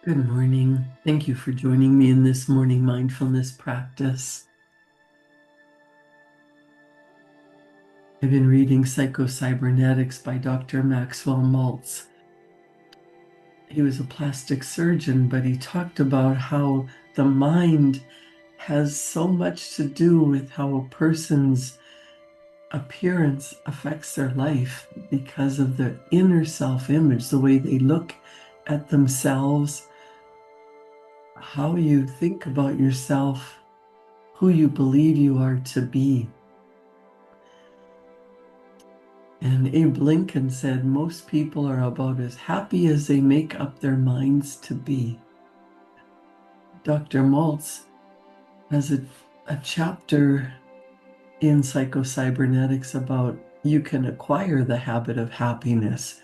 Good morning. Thank you for joining me in this morning mindfulness practice. I've been reading Psycho-Cybernetics by Dr. Maxwell Maltz. He was a plastic surgeon, but he talked about how the mind has so much to do with how a person's appearance affects their life because of their inner self-image, the way they look at themselves, how you think about yourself, who you believe you are to be. And Abe Lincoln said, most people are about as happy as they make up their minds to be. Dr. Maltz has a chapter in Psycho-Cybernetics about you can acquire the habit of happiness.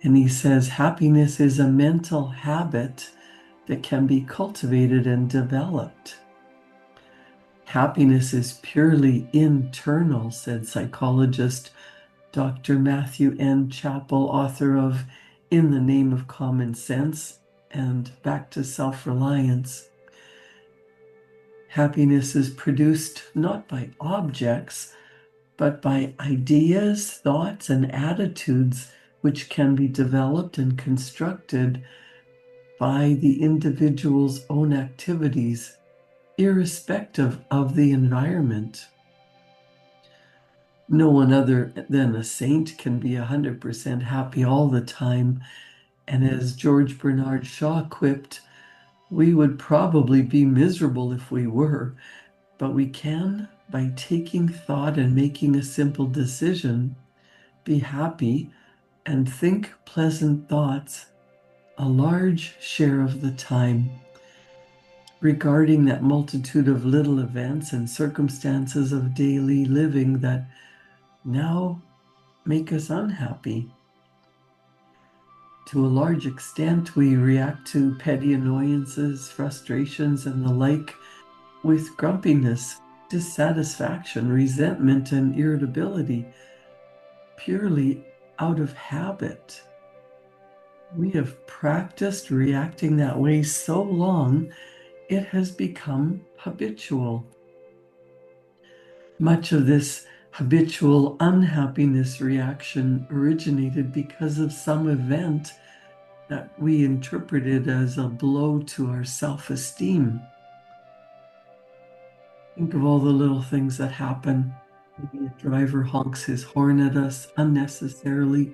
And he says, happiness is a mental habit that can be cultivated and developed. Happiness is purely internal, said psychologist Dr. Matthew N. Chappell, author of In the Name of Common Sense and Back to Self-Reliance. Happiness is produced not by objects, but by ideas, thoughts, and attitudes which can be developed and constructed by the individual's own activities, irrespective of the environment. No one other than a saint can be 100% happy all the time. And as George Bernard Shaw quipped, we would probably be miserable if we were, but we can, by taking thought and making a simple decision, be happy and think pleasant thoughts a large share of the time. Regarding that multitude of little events and circumstances of daily living that now make us unhappy. To a large extent, we react to petty annoyances, frustrations, and the like with grumpiness, dissatisfaction, resentment, and irritability, purely out of habit. We have practiced reacting that way so long, it has become habitual. Much of this habitual unhappiness reaction originated because of some event that we interpreted as a blow to our self-esteem. Think of all the little things that happen. Maybe a driver honks his horn at us unnecessarily.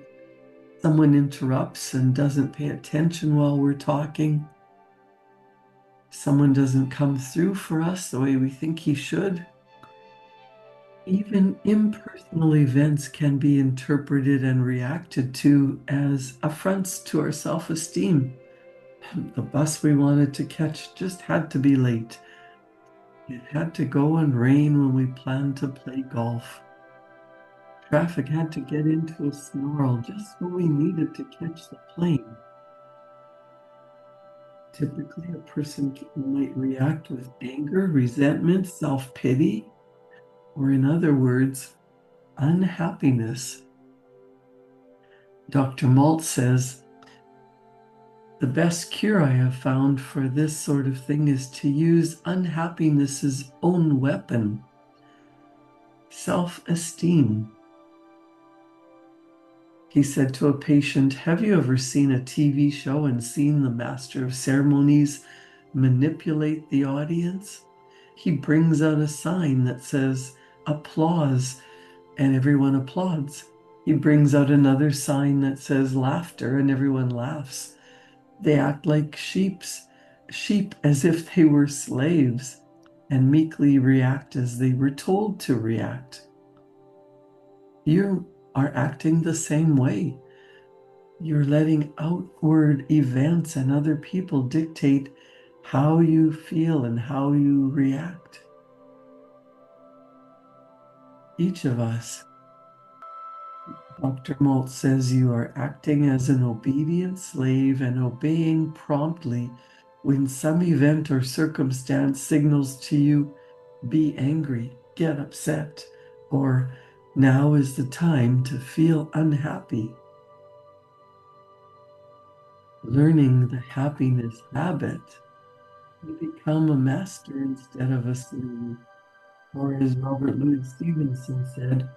Someone interrupts and doesn't pay attention while we're talking. Someone doesn't come through for us the way we think he should. Even impersonal events can be interpreted and reacted to as affronts to our self-esteem. The bus we wanted to catch just had to be late. It had to go and rain when we planned to play golf. Traffic had to get into a snarl just when we needed to catch the plane. Typically, a person might react with anger, resentment, self-pity, or in other words, unhappiness. Dr. Maltz says, the best cure I have found for this sort of thing is to use unhappiness's own weapon, self-esteem. He said to a patient, have you ever seen a TV show and seen the master of ceremonies manipulate the audience? He brings out a sign that says applause, and everyone applauds. He brings out another sign that says laughter, and everyone laughs. They act like sheep as if they were slaves, and meekly react as they were told to react. You are acting the same way. You're letting outward events and other people dictate how you feel and how you react. Each of us, Dr. Maltz says, you are acting as an obedient slave and obeying promptly when some event or circumstance signals to you, be angry, get upset, or now is the time to feel unhappy. learning the happiness habit, we become a master instead of a slave. Or as Robert Louis Stevenson said,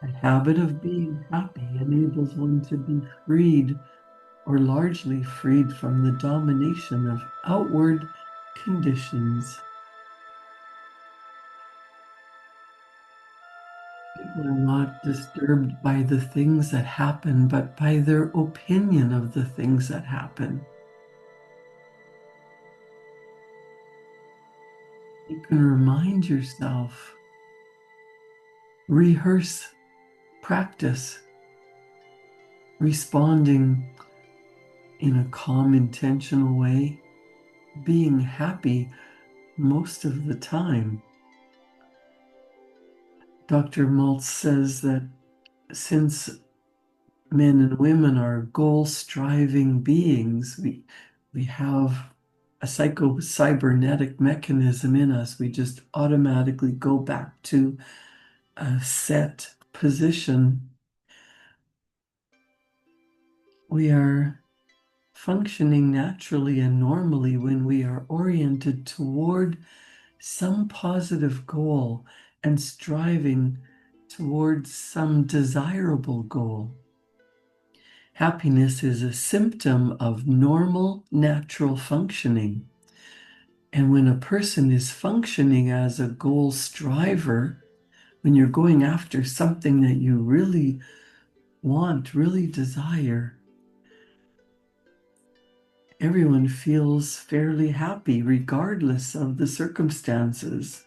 a habit of being happy enables one to be freed or largely freed from the domination of outward conditions. People are not disturbed by the things that happen, but by their opinion of the things that happen. You can remind yourself, rehearse, practice responding in a calm, intentional way, being happy most of the time. Dr. Maltz says that since men and women are goal-striving beings, we have a psycho-cybernetic mechanism in us. We just automatically go back to a set position. We are functioning naturally and normally when we are oriented toward some positive goal and striving towards some desirable goal. Happiness is a symptom of normal, natural functioning. And when a person is functioning as a goal striver, when you're going after something that you really want, really desire, everyone feels fairly happy regardless of the circumstances.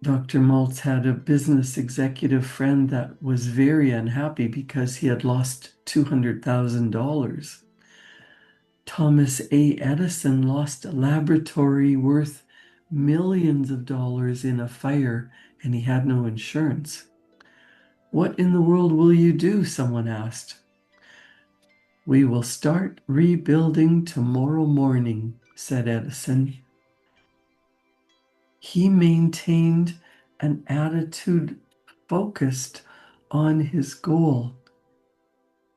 Dr. Maltz had a business executive friend that was very unhappy because he had lost $200,000. Thomas A. Edison lost a laboratory worth millions of dollars in a fire, and he had no insurance. "What in the world will you do?" someone asked. "We will start rebuilding tomorrow morning," said Edison. He maintained an attitude focused on his goal.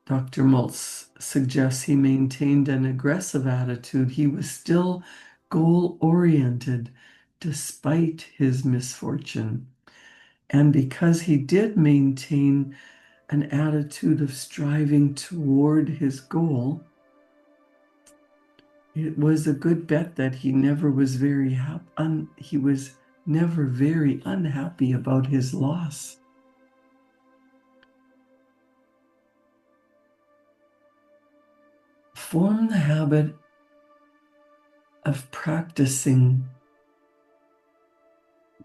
Dr. Maltz suggests he maintained an aggressive attitude. He was still goal-oriented despite his misfortune. And because he did maintain an attitude of striving toward his goal, it was a good bet that he never was very unhappy about his loss. Form the habit of practicing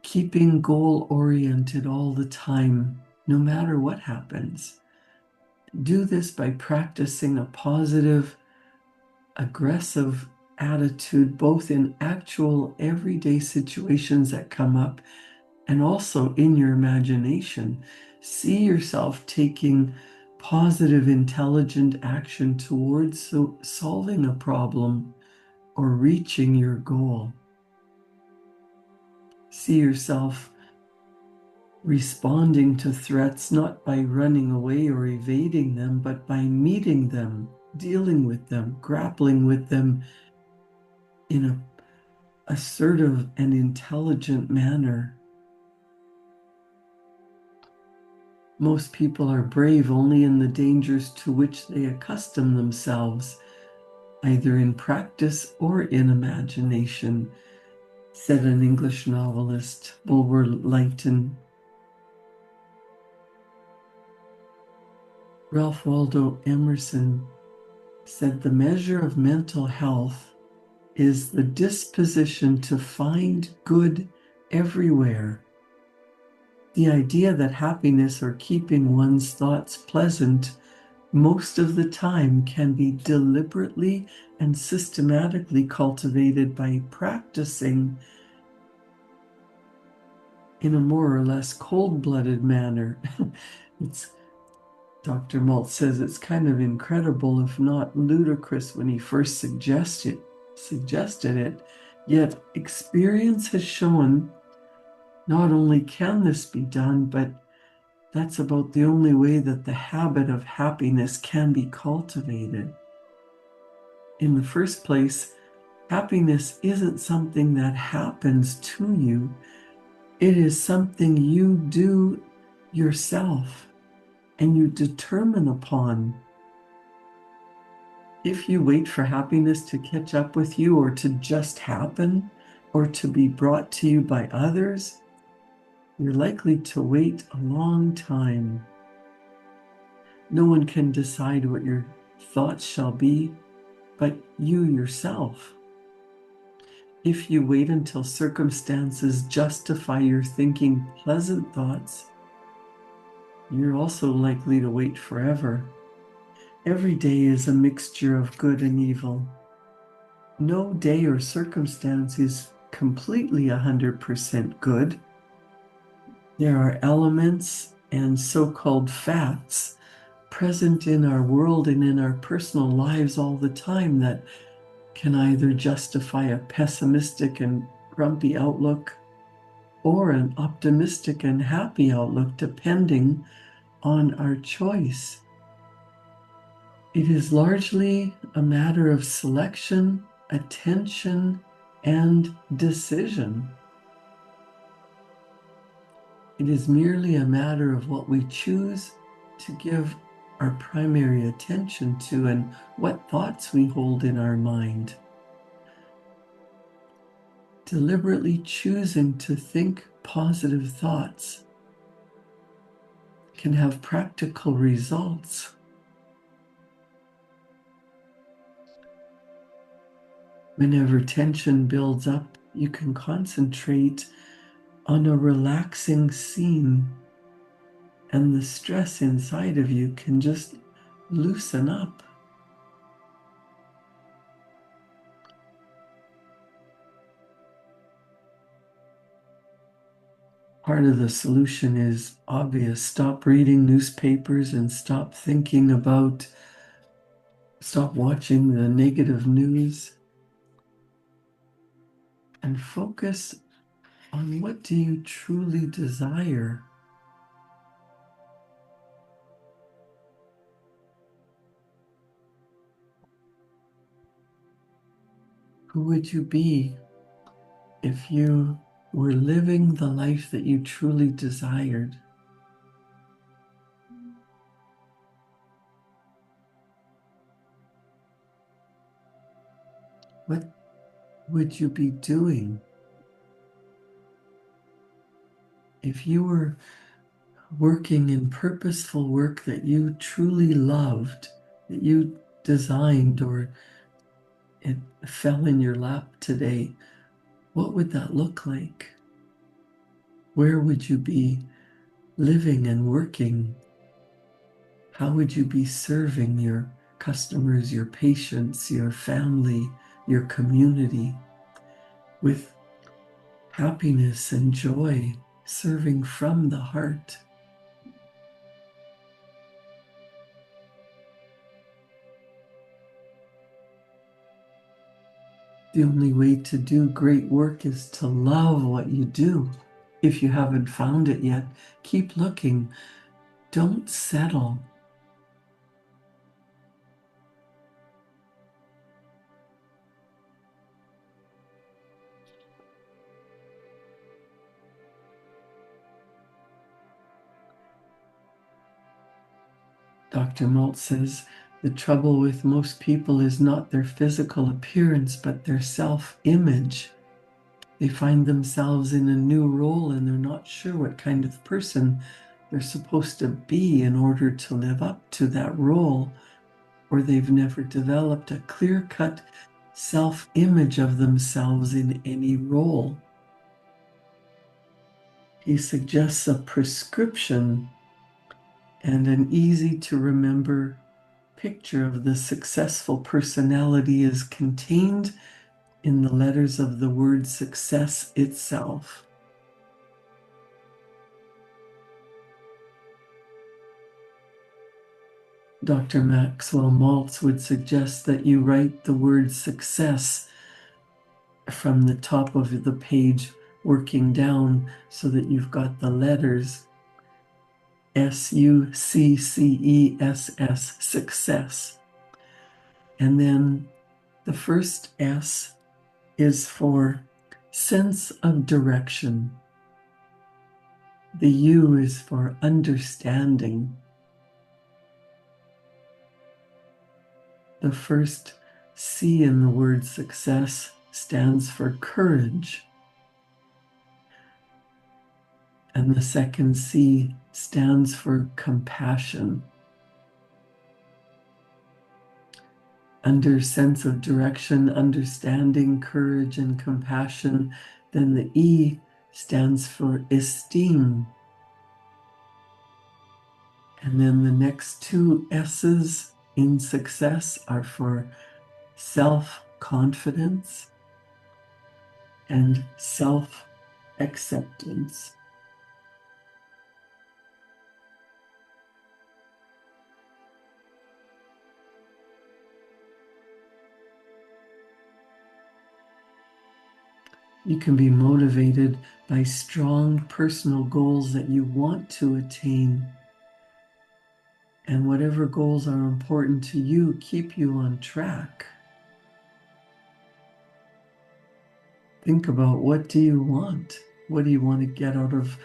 keeping goal-oriented all the time, no matter what happens. Do this by practicing a positive, aggressive attitude, both in actual everyday situations that come up and also in your imagination. See yourself taking positive, intelligent action towards solving a problem or reaching your goal. See yourself responding to threats not by running away or evading them, but by meeting them, dealing with them, grappling with them in an assertive and intelligent manner. Most people are brave only in the dangers to which they accustom themselves, either in practice or in imagination, said an English novelist, Bulwer Lytton. Ralph Waldo Emerson said the measure of mental health is the disposition to find good everywhere. The idea that happiness or keeping one's thoughts pleasant most of the time can be deliberately and systematically cultivated by practicing in a more or less cold-blooded manner. Dr. Maltz says it's kind of incredible, if not ludicrous, when he first suggested it, yet experience has shown not only can this be done, but That's about the only way that the habit of happiness can be cultivated. In the first place, happiness isn't something that happens to you. It is something you do yourself and you determine upon. If you wait for happiness to catch up with you or to just happen or to be brought to you by others, you're likely to wait a long time. No one can decide what your thoughts shall be, but you yourself. If you wait until circumstances justify your thinking pleasant thoughts, you're also likely to wait forever. Every day is a mixture of good and evil. No day or circumstance is completely 100% good. There are elements and so-called facts present in our world and in our personal lives all the time that can either justify a pessimistic and grumpy outlook or an optimistic and happy outlook, depending on our choice. It is largely a matter of selection, attention, and decision. It is merely a matter of what we choose to give our primary attention to and what thoughts we hold in our mind. Deliberately choosing to think positive thoughts can have practical results. Whenever tension builds up, you can concentrate on a relaxing scene, and the stress inside of you can just loosen up. Part of the solution is obvious. Stop reading newspapers and stop watching the negative news, and focus on what do you truly desire. Who would you be if you were living the life that you truly desired? What would you be doing if you were working in purposeful work that you truly loved, that you designed, or it fell in your lap today? What would that look like? Where would you be living and working? How would you be serving your customers, your patients, your family, your community with happiness and joy, serving from the heart? The only way to do great work is to love what you do. If you haven't found it yet, keep looking. Don't settle. Dr. Maltz says, the trouble with most people is not their physical appearance, but their self-image. They find themselves in a new role and they're not sure what kind of person they're supposed to be in order to live up to that role, or they've never developed a clear-cut self-image of themselves in any role. He suggests a prescription and an easy-to-remember picture of the successful personality is contained in the letters of the word success itself. Dr. Maxwell Maltz would suggest that you write the word success from the top of the page working down so that you've got the letters. success, success. And then the first S is for sense of direction. The U is for understanding. The first C in the word success stands for courage. And the second C stands for compassion. Under sense of direction, understanding, courage, and compassion, then the E stands for esteem. And then the next two S's in success are for self-confidence and self-acceptance. You can be motivated by strong personal goals that you want to attain. And whatever goals are important to you, keep you on track. Think about, what do you want? What do you want to get out of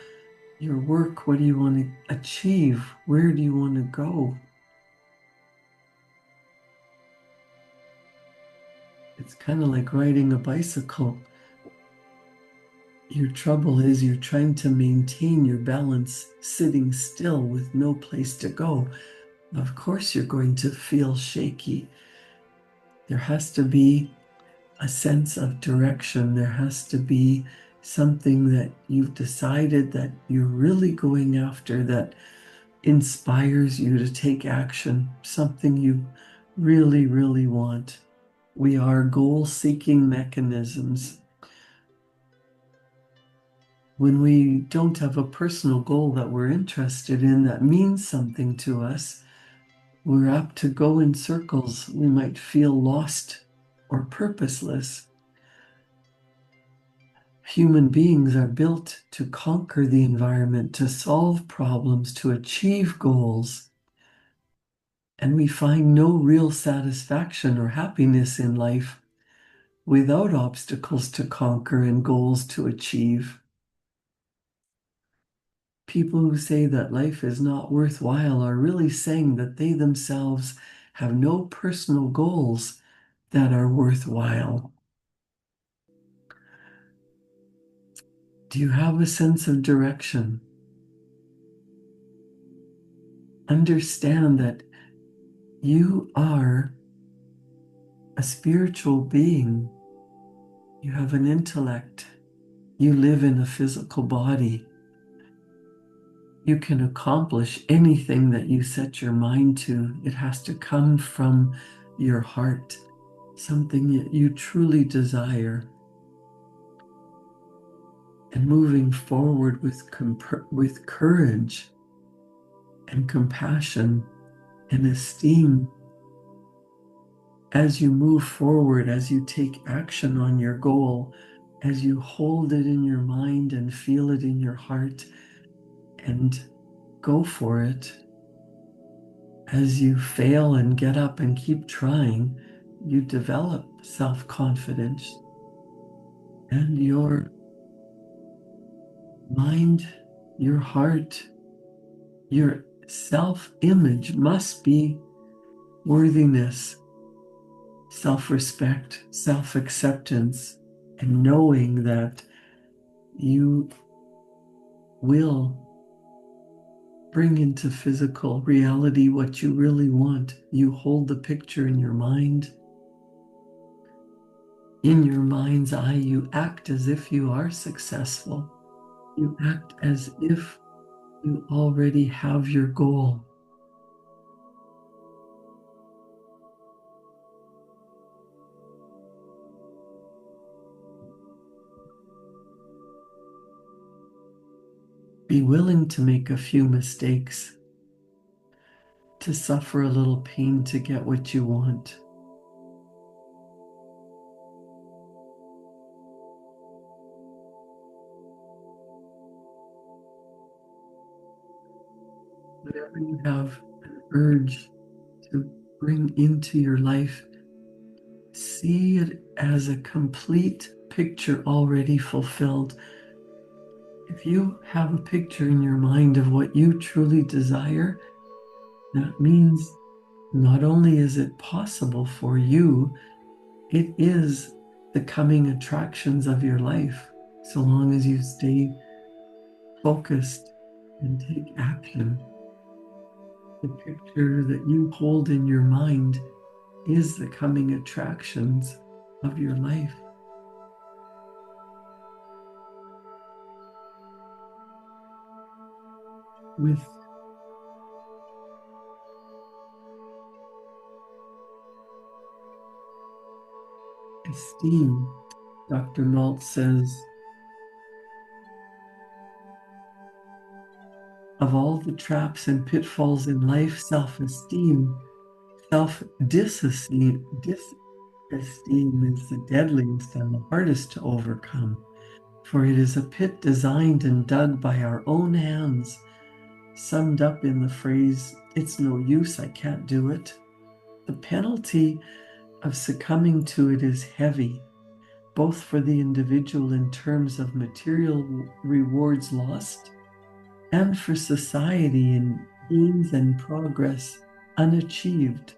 your work? What do you want to achieve? Where do you want to go? It's kind of like riding a bicycle. Your trouble is you're trying to maintain your balance sitting still with no place to go. Of course, you're going to feel shaky. There has to be a sense of direction. There has to be something that you've decided that you're really going after, that inspires you to take action, something you really, really want. We are goal-seeking mechanisms. When we don't have a personal goal that we're interested in, that means something to us, we're apt to go in circles. We might feel lost or purposeless. Human beings are built to conquer the environment, to solve problems, to achieve goals. And we find no real satisfaction or happiness in life without obstacles to conquer and goals to achieve. People who say that life is not worthwhile are really saying that they themselves have no personal goals that are worthwhile. Do you have a sense of direction? Understand that you are a spiritual being. You have an intellect. You live in a physical body. You can accomplish anything that you set your mind to. It has to come from your heart, something that you truly desire. And moving forward with courage and compassion and esteem. As you move forward, as you take action on your goal, as you hold it in your mind and feel it in your heart and go for it, as you fail and get up and keep trying, you develop self-confidence, and your mind, your heart, your self-image must be worthiness, self-respect, self-acceptance, and knowing that you will bring into physical reality what you really want. You hold the picture in your mind. In your mind's eye, you act as if you are successful. You act as if you already have your goal. Be willing to make a few mistakes, to suffer a little pain to get what you want. Whatever you have an urge to bring into your life, see it as a complete picture already fulfilled. If you have a picture in your mind of what you truly desire, that means not only is it possible for you, it is the coming attractions of your life, so long as you stay focused and take action. The picture that you hold in your mind is the coming attractions of your life. With esteem, Dr. Malt says, of all the traps and pitfalls in life, self-esteem, self-disesteem is the deadliest and the hardest to overcome, for it is a pit designed and dug by our own hands, summed up in the phrase, "It's no use, I can't do it." The penalty of succumbing to it is heavy, both for the individual in terms of material rewards lost, and for society in gains and progress unachieved.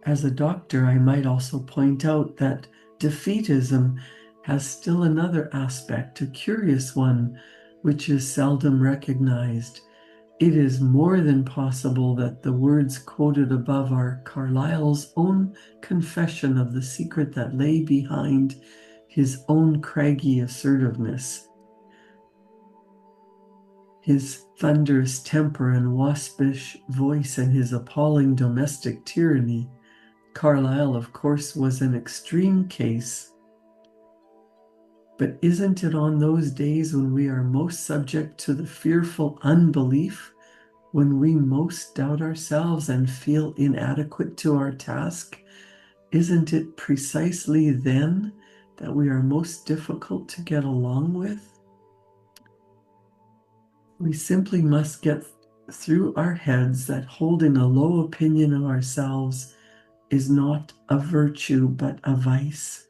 As a doctor, I might also point out that defeatism has still another aspect, a curious one, which is seldom recognized. It is more than possible that the words quoted above are Carlyle's own confession of the secret that lay behind his own craggy assertiveness, his thunderous temper and waspish voice, and his appalling domestic tyranny. Carlyle, of course, was an extreme case, but isn't it on those days when we are most subject to the fearful unbelief, when we most doubt ourselves and feel inadequate to our task? Isn't it precisely then that we are most difficult to get along with? We simply must get through our heads that holding a low opinion of ourselves is not a virtue, but a vice.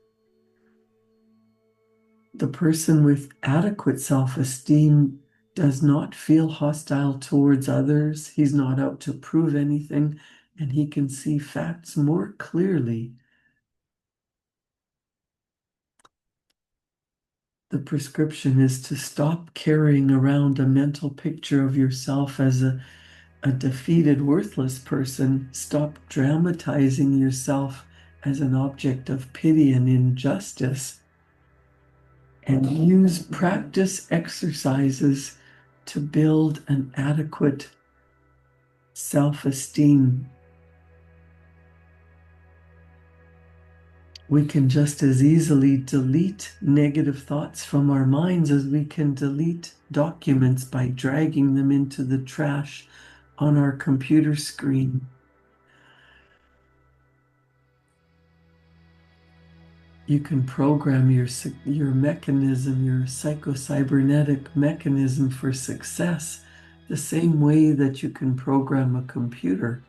The person with adequate self-esteem does not feel hostile towards others. He's not out to prove anything, and he can see facts more clearly. The prescription is to stop carrying around a mental picture of yourself as a defeated, worthless person. Stop dramatizing yourself as an object of pity and injustice, and use practice exercises to build an adequate self-esteem. We can just as easily delete negative thoughts from our minds as we can delete documents by dragging them into the trash on our computer screen. You can program your mechanism, your psychocybernetic mechanism for success, the same way that you can program a computer.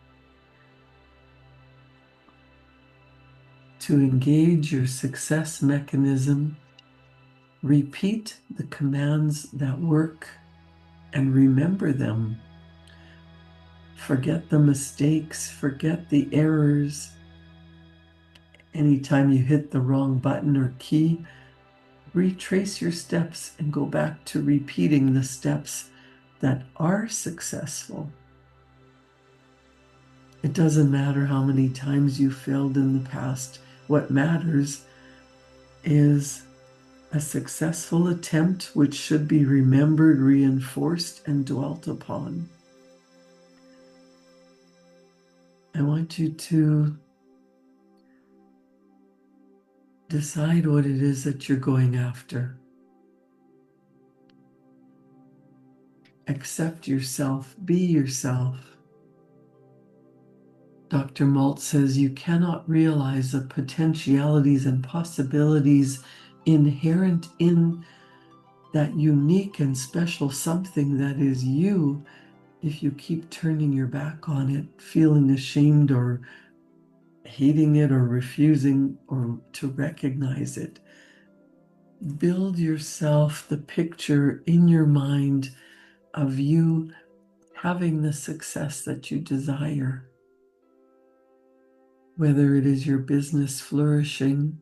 To engage your success mechanism, repeat the commands that work and remember them. Forget the mistakes, forget the errors. Anytime you hit the wrong button or key, retrace your steps and go back to repeating the steps that are successful. It doesn't matter how many times you failed in the past. What matters is a successful attempt which should be remembered, reinforced, and dwelt upon. I want you to decide what it is that you're going after. Accept yourself, be yourself. Dr. Malt says you cannot realize the potentialities and possibilities inherent in that unique and special something that is you If you keep turning your back on it, feeling ashamed or hating it or refusing or to recognize it, build yourself the picture in your mind of you having the success that you desire, whether it is your business flourishing,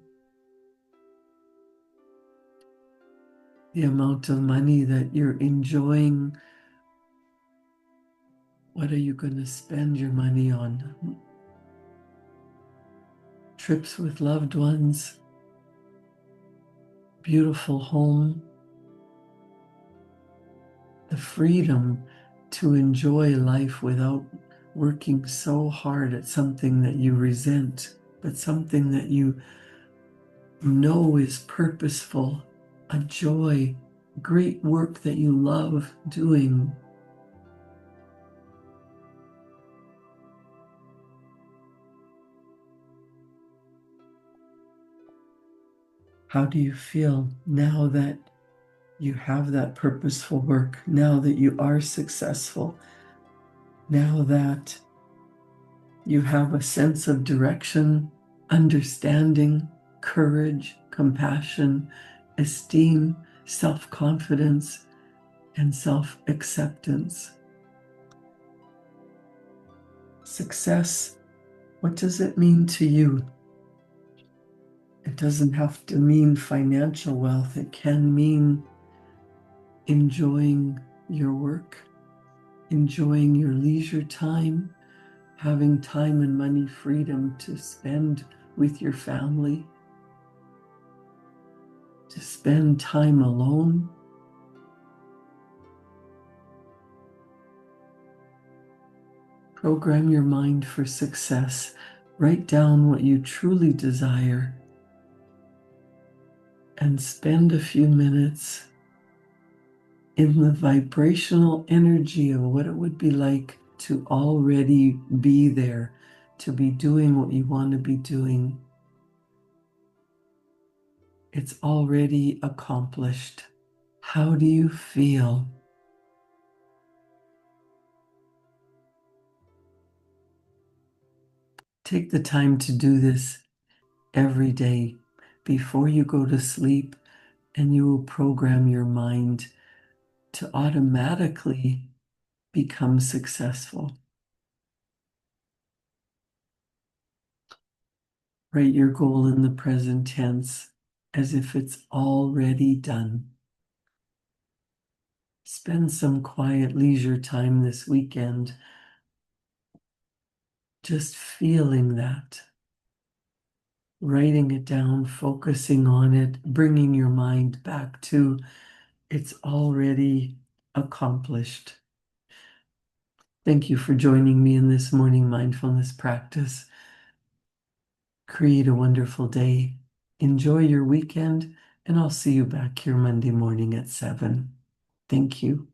the amount of money that you're enjoying. What are you going to spend your money on? Trips with loved ones, beautiful home, the freedom to enjoy life without working so hard at something that you resent, but something that you know is purposeful, a joy, great work that you love doing. How do you feel now that you have that purposeful work, now that you are successful, now that you have a sense of direction, understanding, courage, compassion, esteem, self-confidence, and self-acceptance? Success, what does it mean to you? It doesn't have to mean financial wealth. It can mean enjoying your work, enjoying your leisure time, having time and money freedom to spend with your family, to spend time alone. Program your mind for success. Write down what you truly desire and spend a few minutes in the vibrational energy of what it would be like to already be there, to be doing what you want to be doing. It's already accomplished. How do you feel? Take the time to do this every day before you go to sleep, and you will program your mind to automatically become successful. Write your goal in the present tense as if it's already done. Spend some quiet leisure time this weekend just feeling that, writing it down, focusing on it, bringing your mind back to it's already accomplished. Thank you for joining me in this morning mindfulness practice. Create a wonderful day. Enjoy your weekend, and I'll see you back here Monday morning at 7. Thank you.